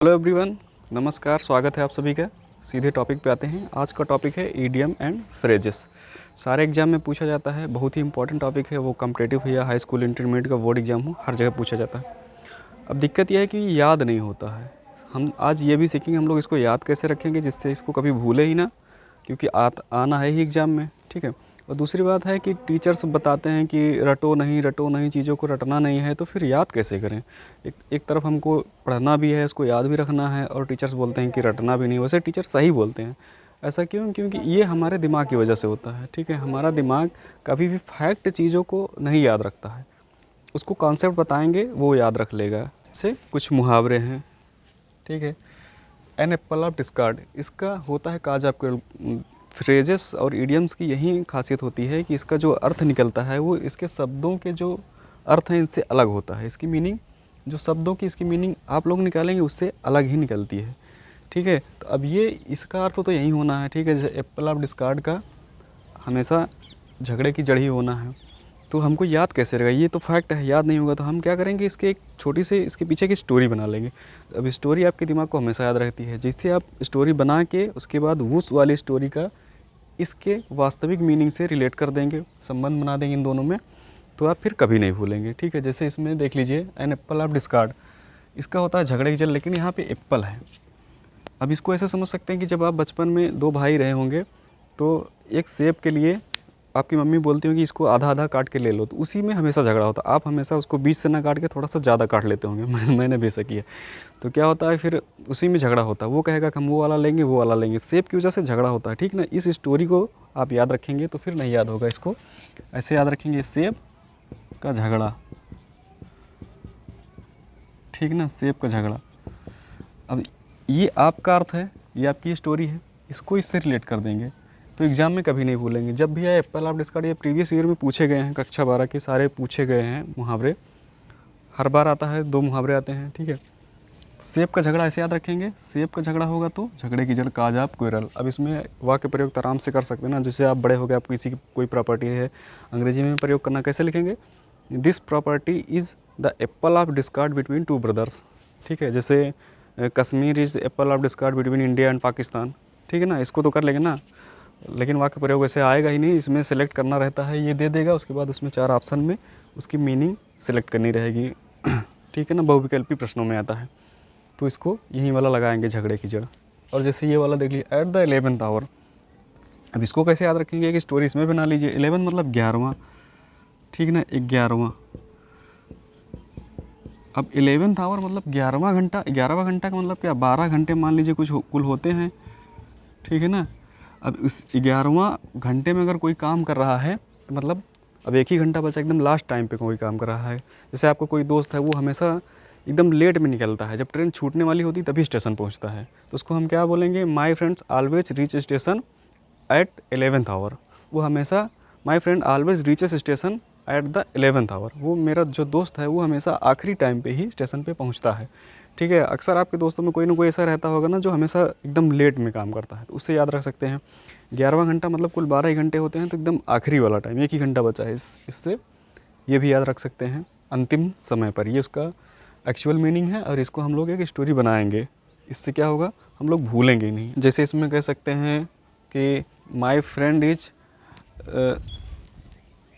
Hello everyone, नमस्कार। स्वागत है आप सभी का। सीधे टॉपिक पे आते हैं। आज का टॉपिक है ईडियम एंड फ्रेजेस। सारे एग्जाम में पूछा जाता है, बहुत ही इंपॉर्टेंट टॉपिक है। वो कॉम्पिटिटिव हो या हाई स्कूल इंटरमीडिएट का बोर्ड एग्जाम हो, हर जगह पूछा जाता है। अब दिक्कत यह है कि याद नहीं होता है। हम आज ये भी सीखेंगे हम लोग इसको याद कैसे रखेंगे जिससे इसको कभी भूले ही ना, क्योंकि आना है ही एग्ज़ाम में। ठीक है। और दूसरी बात है कि टीचर्स बताते हैं कि रटो नहीं, चीज़ों को रटना नहीं है, तो फिर याद कैसे करें। एक तरफ हमको पढ़ना भी है, उसको याद भी रखना है, और टीचर्स बोलते हैं कि रटना भी नहीं। वैसे टीचर सही बोलते हैं। ऐसा क्यों? क्योंकि ये हमारे दिमाग की वजह से होता है। ठीक है। हमारा दिमाग कभी भी फैक्ट चीज़ों को नहीं याद रखता है। उसको कॉन्सेप्ट बताएंगे वो याद रख लेगा। इससे कुछ मुहावरे हैं। ठीक है। एन एप्पल ऑफ डिस्कार्ड, इसका होता है काज आपके। फ्रेजेस और इडियम्स की यही खासियत होती है कि इसका जो अर्थ निकलता है वो इसके शब्दों के जो अर्थ हैं इनसे अलग होता है। इसकी मीनिंग, जो शब्दों की इसकी मीनिंग आप लोग निकालेंगे उससे अलग ही निकलती है। ठीक है। तो अब ये इसका अर्थ तो यही होना है। ठीक है। जैसे एप्पल ऑफ डिस्कार्ड का हमेशा झगड़े की जड़ ही होना है। तो हमको याद कैसे रहेगा? ये तो फैक्ट है, याद नहीं होगा। तो हम क्या करेंगे, इसके एक छोटी सी इसके पीछे की स्टोरी बना लेंगे। अब स्टोरी आपके दिमाग को हमेशा याद रहती है। जिससे आप स्टोरी बना के उसके बाद उस वाली स्टोरी का इसके वास्तविक मीनिंग से रिलेट कर देंगे, संबंध बना देंगे इन दोनों में, तो आप फिर कभी नहीं भूलेंगे। ठीक है। जैसे इसमें देख लीजिए, एन एप्पल ऑफ डिस्कार्ड, इसका होता है झगड़े की जड़, लेकिन यहाँ पे एप्पल है। अब इसको ऐसे समझ सकते हैं कि जब आप बचपन में दो भाई रहे होंगे तो एक सेब के लिए आपकी मम्मी बोलती होंगी इसको आधा आधा काट के ले लो, तो उसी में हमेशा झगड़ा होता है। आप हमेशा उसको बीच से ना काट के थोड़ा सा ज़्यादा काट लेते होंगे। मैंने भी ऐसा किया। तो क्या होता है, फिर उसी में झगड़ा होता है। वो कहेगा कि हम वो वाला लेंगे, वो वाला लेंगे। सेब की वजह से झगड़ा होता है। ठीक ना। इस स्टोरी को आप याद रखेंगे तो फिर नहीं याद होगा। इसको ऐसे याद रखेंगे, सेब का झगड़ा। ठीक ना, सेब का झगड़ा। अब ये आपका अर्थ है, ये आपकी स्टोरी है, इसको इससे रिलेट कर देंगे तो एग्ज़ाम में कभी नहीं भूलेंगे। जब भी आए एप्पल ऑफ डिस्कार्ड, ये प्रीवियस ईयर में पूछे गए हैं, कक्षा 12 के सारे पूछे गए हैं मुहावरे। हर बार आता है, 2 मुहावरे आते हैं। ठीक है। सेब का झगड़ा ऐसे याद रखेंगे, सेब का झगड़ा होगा तो झगड़े की जड़ काज आप कोयरल। अब इसमें वाक्य प्रयोग तो आराम से कर सकते हैं ना। जैसे आप बड़े हो गए, आप किसी की कोई प्रॉपर्टी है, अंग्रेजी में प्रयोग करना कैसे लिखेंगे, this property is the Apple of discard between 2 brothers. ठीक है। जैसे Kashmir is Apple of discard between India and Pakistan. ठीक है ना। इसको तो कर लेंगे ना, लेकिन वाक्य प्रयोग ऐसे आएगा ही नहीं। इसमें सेलेक्ट करना रहता है, ये दे देगा, उसके बाद उसमें 4 ऑप्शन में उसकी मीनिंग सेलेक्ट करनी रहेगी। ठीक है ना। बहुविकल्पी प्रश्नों में आता है, तो इसको यही वाला लगाएंगे, झगड़े की जड़। और जैसे ये वाला देख लीजिए, एट द 11th आवर। अब इसको कैसे याद रखेंगे, एक स्टोरी इसमें बना लीजिए। 11 मतलब 11वां। ठीक ना, 11वां। अब 11th आवर मतलब 11वां घंटा। 11वां घंटा का मतलब क्या, 12 घंटे मान लीजिए कुछ कुल होते हैं। ठीक है ना। अब इस 11वां घंटे में अगर कोई काम कर रहा है तो मतलब अब एक ही घंटा बचा, एकदम लास्ट टाइम पे कोई काम कर रहा है। जैसे आपको कोई दोस्त है, वो हमेशा एकदम लेट में निकलता है, जब ट्रेन छूटने वाली होती तभी स्टेशन पहुंचता है, तो उसको हम क्या बोलेंगे, my friends always reach station at 11th hour. वो हमेशा, my friend always reaches station at the 11th hour. वो मेरा जो दोस्त है वो हमेशा आखिरी टाइम पे ही स्टेशन पे पहुंचता है। ठीक है। अक्सर आपके दोस्तों में कोई ना कोई ऐसा रहता होगा ना जो हमेशा एकदम लेट में काम करता है, तो उससे याद रख सकते हैं। 11वां घंटा मतलब कुल 12 ही घंटे होते हैं, तो एकदम आखिरी वाला टाइम, एक ही घंटा बचा है। इससे ये भी याद रख सकते हैं, अंतिम समय पर। ये उसका एक्चुअल मीनिंग है, और इसको हम लोग एक स्टोरी बनाएंगे। इससे क्या होगा, हम लोग भूलेंगे ही नहीं। जैसे इसमें कह सकते हैं कि माय फ्रेंड इज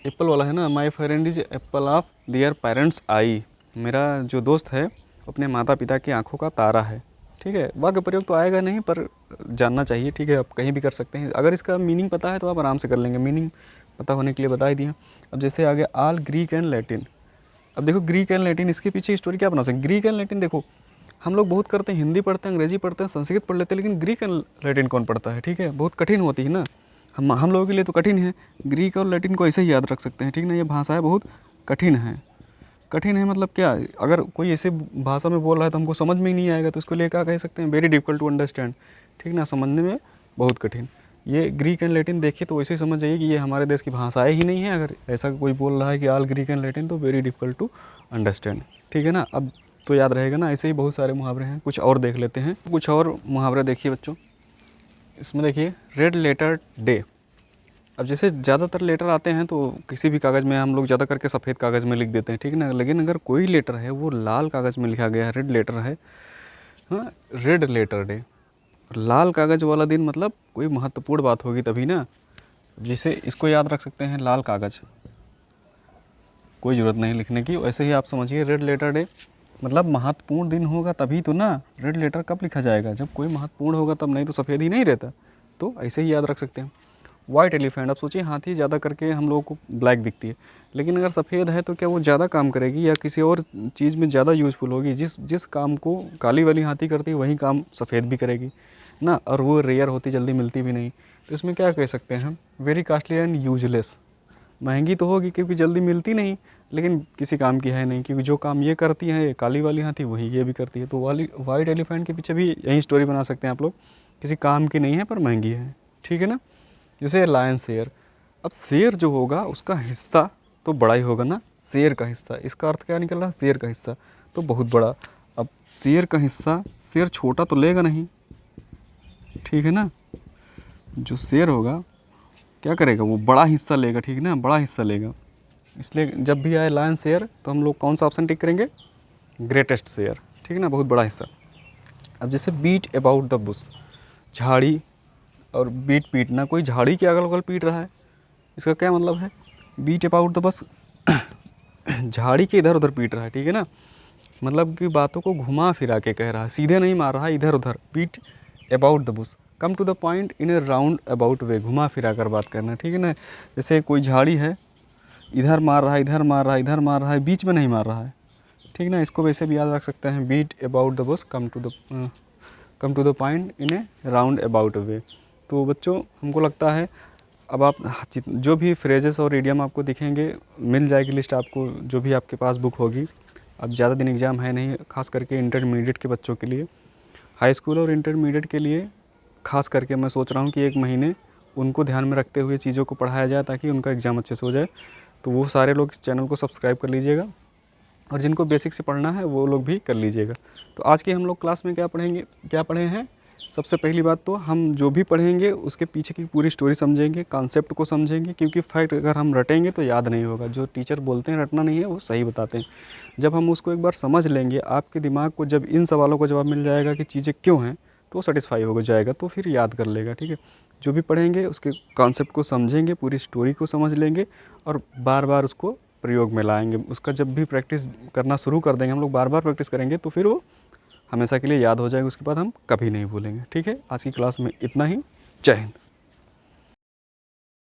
एप्पल वाला है ना, my friend is Apple of their parents I. मेरा जो दोस्त है अपने माता पिता की आंखों का तारा है। ठीक है। वाक्य प्रयोग तो आएगा नहीं, पर जानना चाहिए। ठीक है। आप कहीं भी कर सकते हैं। अगर इसका मीनिंग पता है तो आप आराम से कर लेंगे। मीनिंग पता होने के लिए बता ही दिया। अब जैसे आगे, आल ग्रीक एंड लैटिन। अब देखो, ग्रीक एंड लैटिन, इसके पीछे स्टोरी क्या बना सकते हैं। ग्रीक एंड लैटिन देखो, हम लोग बहुत करते हैं, हिंदी पढ़ते हैं, अंग्रेजी पढ़ते हैं, संस्कृत पढ़ लेते हैं, लेकिन ग्रीक एंड लैटिन कौन पढ़ता है। ठीक है। बहुत कठिन होती है ना, हम लोगों के लिए तो कठिन है। ग्रीक और लैटिन को ऐसे ही याद रख सकते हैं। ठीक ना। ये भाषाएं बहुत कठिन है। कठिन है मतलब क्या, अगर कोई ऐसे भाषा में बोल रहा है तो हमको समझ में ही नहीं आएगा, तो इसको लिए क्या कह सकते हैं, वेरी डिफिकल्ट टू अंडरस्टैंड। ठीक ना, समझने में बहुत कठिन। ये ग्रीक एंड लैटिन देखिए तो वैसे ही समझ जाइए कि ये हमारे देश की भाषाएं ही नहीं है। अगर ऐसा कोई बोल रहा है कि आल ग्रीक एंड लैटिन, तो वेरी डिफिकल्ट टू अंडरस्टैंड। ठीक है ना। अब तो याद रहेगा ना। ऐसे ही बहुत सारे मुहावरे हैं, कुछ और देख लेते हैं। कुछ और मुहावरे देखिए बच्चों। इसमें देखिए, रेड लेटर डे। अब जैसे ज़्यादातर लेटर आते हैं तो किसी भी कागज़ में हम लोग ज़्यादा करके सफ़ेद कागज़ में लिख देते हैं। ठीक है ना। लेकिन अगर कोई लेटर है वो लाल कागज़ में लिखा गया है, रेड लेटर है, हाँ, रेड लेटर डे, लाल कागज़ वाला दिन मतलब कोई महत्वपूर्ण बात होगी तभी ना। जैसे इसको याद रख सकते हैं, लाल कागज़, कोई ज़रूरत नहीं लिखने की। वैसे ही आप समझिए रेड लेटर डे मतलब महत्वपूर्ण दिन होगा तभी तो ना। रेड लेटर कब लिखा जाएगा, जब कोई महत्वपूर्ण होगा तब, नहीं तो सफ़ेद ही नहीं रहता। तो ऐसे ही याद रख सकते हैं। वाइट एलिफेंट, अब सोचिए हाथी ज़्यादा करके हम लोगों को ब्लैक दिखती है, लेकिन अगर सफ़ेद है तो क्या वो ज़्यादा काम करेगी या किसी और चीज़ में ज़्यादा यूज़फुल होगी। जिस जिस काम को काली वाली हाथी करती है वही काम सफ़ेद भी करेगी ना, और वो रेयर होती, जल्दी मिलती भी नहीं। तो इसमें क्या कह सकते हैं हम, वेरी कॉस्टली एंड यूजलेस। महंगी तो होगी क्योंकि जल्दी मिलती नहीं, लेकिन किसी काम की है नहीं, क्योंकि जो काम ये करती है काली वाली हाथी वही ये भी करती है। तो वाइट एलिफेंट के पीछे भी यही स्टोरी बना सकते हैं आप लोग, किसी काम की नहीं है पर महंगी है, ठीक है ना। जैसे लायन शेर, अब शेर जो होगा उसका हिस्सा तो बड़ा ही होगा ना, शेर का हिस्सा, इसका अर्थ क्या निकल रहा है, शेर का हिस्सा तो बहुत बड़ा। अब शेर का हिस्सा, शेर छोटा तो लेगा नहीं, ठीक है ना। जो शेर होगा क्या करेगा, वो बड़ा हिस्सा लेगा, ठीक है ना, बड़ा हिस्सा लेगा। इसलिए जब भी आए लायन शेयर तो हम लोग कौन सा ऑप्शन टिक करेंगे, ग्रेटेस्ट शेयर, ठीक है ना, बहुत बड़ा हिस्सा। अब जैसे बीट अबाउट द बुश, झाड़ी, और बीट पीटना, कोई झाड़ी के अगल बगल पीट रहा है, इसका क्या मतलब है, बीट अबाउट द बस झाड़ी के इधर उधर पीट रहा है, ठीक है ना। मतलब कि बातों को घुमा फिरा के कह रहा है, सीधे नहीं मार रहा है, इधर उधर। Beat about the bush, come to the point in a roundabout way, घुमा फिरा कर बात करना, ठीक है ना। जैसे कोई झाड़ी है, इधर मार रहा है, इधर मार रहा है, इधर मार रहा है, बीच में नहीं मार रहा है, ठीक ना। इसको वैसे भी याद रख सकते हैं, beat about the bush, come to the point in a roundabout way. तो बच्चों हमको लगता है अब आप जो भी फ्रेजेस और इडियम आपको दिखेंगे, मिल जाएगी लिस्ट आपको, जो भी आपके पास बुक होगी। अब ज़्यादा दिन एग्ज़ाम है नहीं, खास करके इंटरमीडिएट के बच्चों के लिए, हाई स्कूल और इंटरमीडिएट के लिए खास करके मैं सोच रहा हूँ कि 1 महीने उनको ध्यान में रखते हुए चीज़ों को पढ़ाया जाए ताकि उनका एग्ज़ाम अच्छे से हो जाए। तो वो सारे लोग इस चैनल को सब्सक्राइब कर लीजिएगा, और जिनको बेसिक से पढ़ना है वो लोग भी कर लीजिएगा। तो आज की हम लोग क्लास में क्या पढ़े हैं, सबसे पहली बात तो हम जो भी पढ़ेंगे उसके पीछे की पूरी स्टोरी समझेंगे, कॉन्सेप्ट को समझेंगे, क्योंकि फैक्ट अगर हम रटेंगे तो याद नहीं होगा। जो टीचर बोलते हैं रटना नहीं है, वो सही बताते हैं। जब हम उसको एक बार समझ लेंगे, आपके दिमाग को जब इन सवालों का जवाब मिल जाएगा कि चीज़ें क्यों हैं, तो सेटिस्फाई हो जाएगा, तो फिर याद कर लेगा, ठीक है। जो भी पढ़ेंगे उसके कॉन्सेप्ट को समझेंगे, पूरी स्टोरी को समझ लेंगे, और बार बार उसको प्रयोग में लाएंगे। उसका जब भी प्रैक्टिस करना शुरू कर देंगे हम लोग, बार बार प्रैक्टिस करेंगे, तो फिर वो हमेशा के लिए याद हो जाएगा। उसके बाद हम कभी नहीं भूलेंगे, ठीक है। आज की क्लास में इतना ही। जय हिंद।